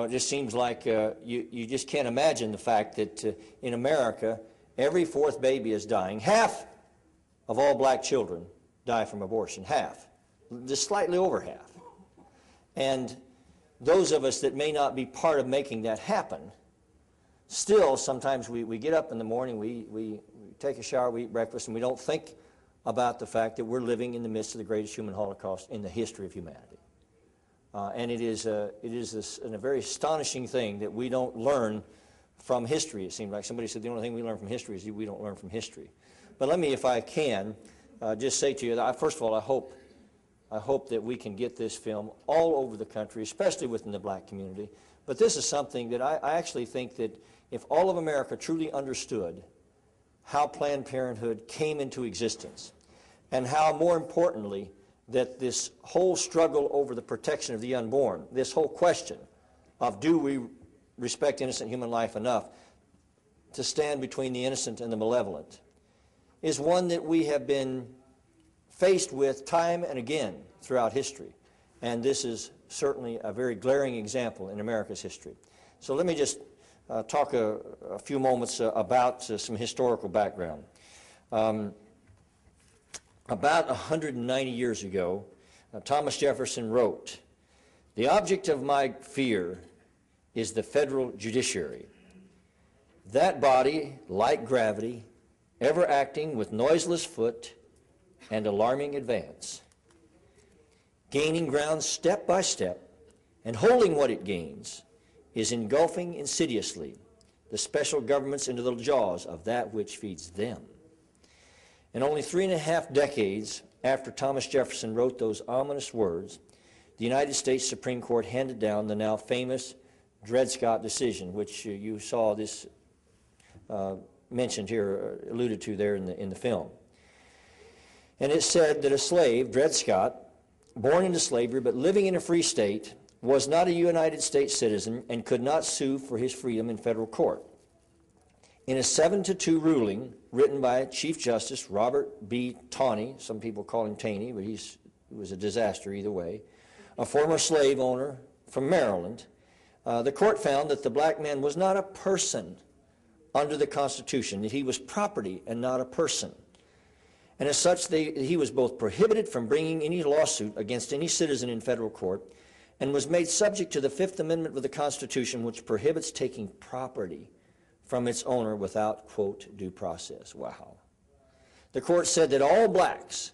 It just seems like you just can't imagine the fact that in America, every fourth baby is dying. Half of all black children die from abortion. Half. Just slightly over half. And those of us that may not be part of making that happen, still sometimes we get up in the morning, we take a shower, we eat breakfast, and we don't think about the fact that we're living in the midst of the greatest human holocaust in the history of humanity. And it is a very astonishing thing that we don't learn from history. It seems like somebody said the only thing we learn from history is we don't learn from history. But let me, if I can, just say to you that first of all, I hope that we can get this film all over the country, especially within the black community. But this is something that I actually think that if all of America truly understood how Planned Parenthood came into existence, and how, more importantly, that this whole struggle over the protection of the unborn, this whole question of do we respect innocent human life enough to stand between the innocent and the malevolent, is one that we have been faced with time and again throughout history. And this is certainly a very glaring example in America's history. So let me just talk a few moments about some historical background. About 190 years ago, Thomas Jefferson wrote, "The object of my fear is the federal judiciary. That body, like gravity, ever acting with noiseless foot and alarming advance, gaining ground step by step, and holding what it gains, is engulfing insidiously the special governments into the jaws of that which feeds them." And only 3.5 decades after Thomas Jefferson wrote those ominous words, the United States Supreme Court handed down the now famous Dred Scott decision, which you saw this mentioned here, alluded to there in the film. And it said that a slave, Dred Scott, born into slavery but living in a free state, was not a United States citizen and could not sue for his freedom in federal court. In a 7-2 ruling written by Chief Justice Robert B. Taney, some people call him Taney, but he was a disaster either way, a former slave owner from Maryland, the court found that the black man was not a person under the Constitution, that he was property and not a person. And as such, he was both prohibited from bringing any lawsuit against any citizen in federal court and was made subject to the Fifth Amendment of the Constitution, which prohibits taking property from its owner without, quote, due process. Wow. The court said that all blacks,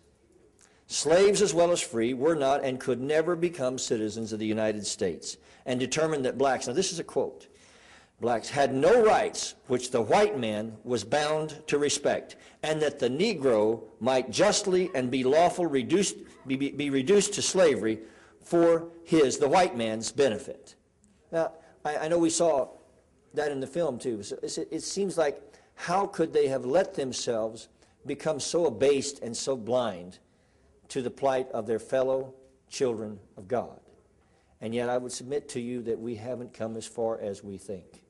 slaves as well as free, were not and could never become citizens of the United States, and determined that blacks, now this is a quote, blacks had no rights which the white man was bound to respect, and that the Negro might justly and be lawful be reduced to slavery for the white man's benefit. Now, I know we saw that in the film too. So it seems like, how could they have let themselves become so abased and so blind to the plight of their fellow children of God? And yet I would submit to you that we haven't come as far as we think.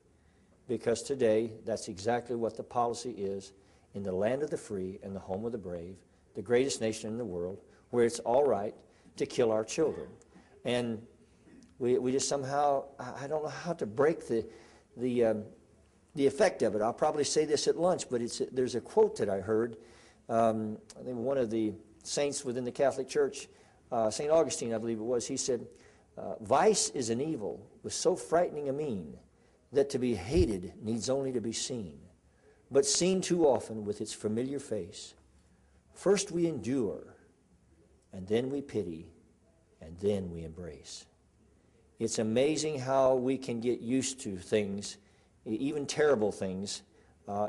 Because today, that's exactly what the policy is in the land of the free and the home of the brave, the greatest nation in the world, where it's all right to kill our children. And we just somehow, I don't know how to break the effect of it. I'll probably say this at lunch, but there's a quote that I heard. I think one of the saints within the Catholic Church, St. Augustine, I believe it was, he said, "Vice is an evil with so frightening a mien that to be hated needs only to be seen, but seen too often with its familiar face. First we endure, and then we pity, and then we embrace." It's amazing how we can get used to things, even terrible things,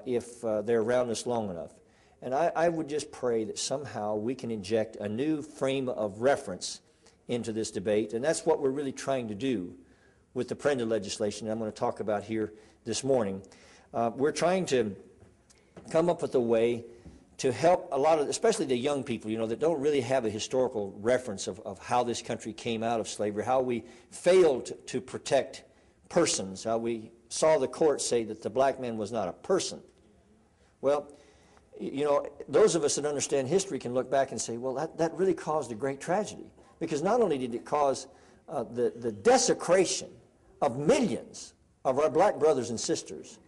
if they're around us long enough. And I would just pray that somehow we can inject a new frame of reference into this debate, and that's what we're really trying to do with the Prenda legislation I'm going to talk about here this morning. We're trying to come up with a way to help a lot of, especially the young people, that don't really have a historical reference of how this country came out of slavery, how we failed to protect persons, how we saw the court say that the black man was not a person. Well, those of us that understand history can look back and say, well, that really caused a great tragedy. Because not only did it cause the desecration of millions of our black brothers and sisters,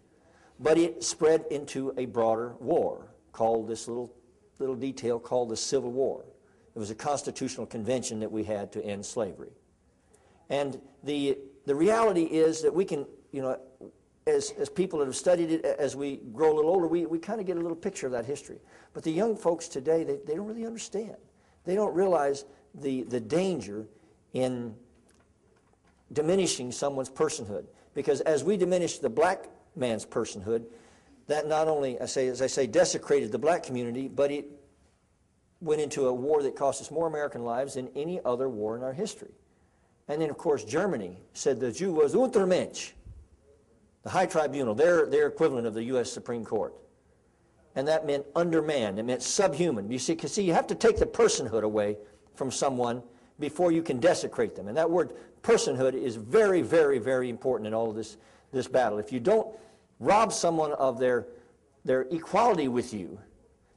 but it spread into a broader war called this little detail called the Civil War. It was a constitutional convention that we had to end slavery. And the reality is that we can, you know, as people that have studied it, as we grow a little older, we kind of get a little picture of that history. But the young folks today, they don't really understand. They don't realize the danger in diminishing someone's personhood. Because as we diminish the black man's personhood, that not only, as I say, desecrated the black community, but it went into a war that cost us more American lives than any other war in our history. And then, of course, Germany said the Jew was Untermensch, the high tribunal, their equivalent of the U.S. Supreme Court. And that meant undermanned. It meant subhuman. You see, you have to take the personhood away from someone before you can desecrate them. And that word personhood is very, very, very important in all of this battle. If you don't rob someone of their equality with you,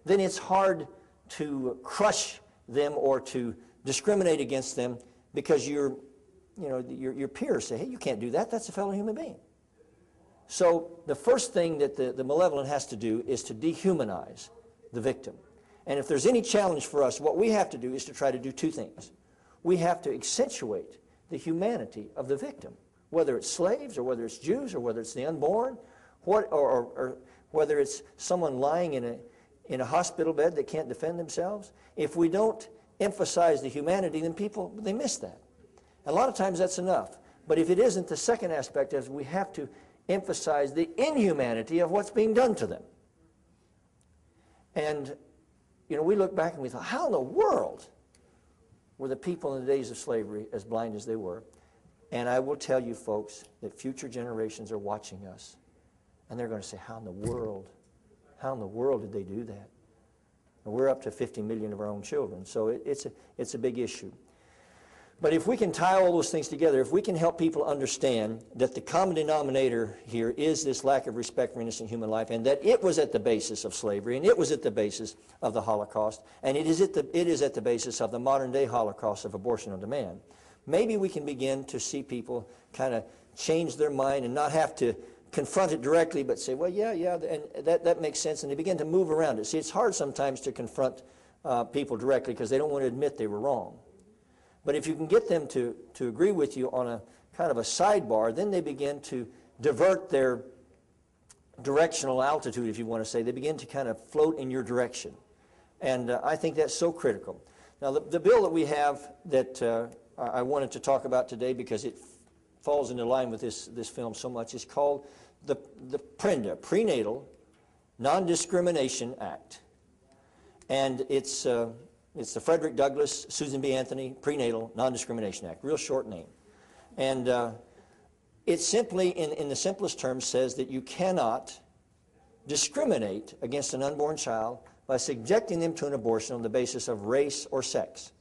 then it's hard to crush them or to discriminate against them because your peers say, hey, you can't do that. That's a fellow human being. So the first thing that the malevolent has to do is to dehumanize the victim. And if there's any challenge for us, what we have to do is to try to do two things. We have to accentuate the humanity of the victim, whether it's slaves or whether it's Jews or whether it's the unborn, or whether it's someone lying in a hospital bed that can't defend themselves. If we don't emphasize the humanity, then people, they miss that. A lot of times that's enough. But if it isn't, the second aspect is we have to emphasize the inhumanity of what's being done to them. And, you know, we look back and we thought, how in the world were the people in the days of slavery as blind as they were? And I will tell you, folks, that future generations are watching us. And they're going to say, how in the world did they do that? And we're up to 50 million of our own children. So it's a big issue. But if we can tie all those things together, if we can help people understand that the common denominator here is this lack of respect for innocent human life, and that it was at the basis of slavery, and it was at the basis of the Holocaust, and it is at the basis of the modern-day Holocaust of abortion on demand, maybe we can begin to see people kind of change their mind and not have to confront it directly, but say, well, yeah, and that makes sense, and they begin to move around it. See, it's hard sometimes to confront people directly because they don't want to admit they were wrong. But if you can get them to agree with you on a kind of a sidebar, then they begin to divert their directional altitude, if you want to say. They begin to kind of float in your direction. And I think that's so critical. Now, the bill that we have that I wanted to talk about today because it falls into line with this film so much is called the PRENDA, Prenatal Non-Discrimination Act. And it's the Frederick Douglass, Susan B. Anthony Prenatal Non-Discrimination Act, real short name. And it simply, in the simplest terms, says that you cannot discriminate against an unborn child by subjecting them to an abortion on the basis of race or sex.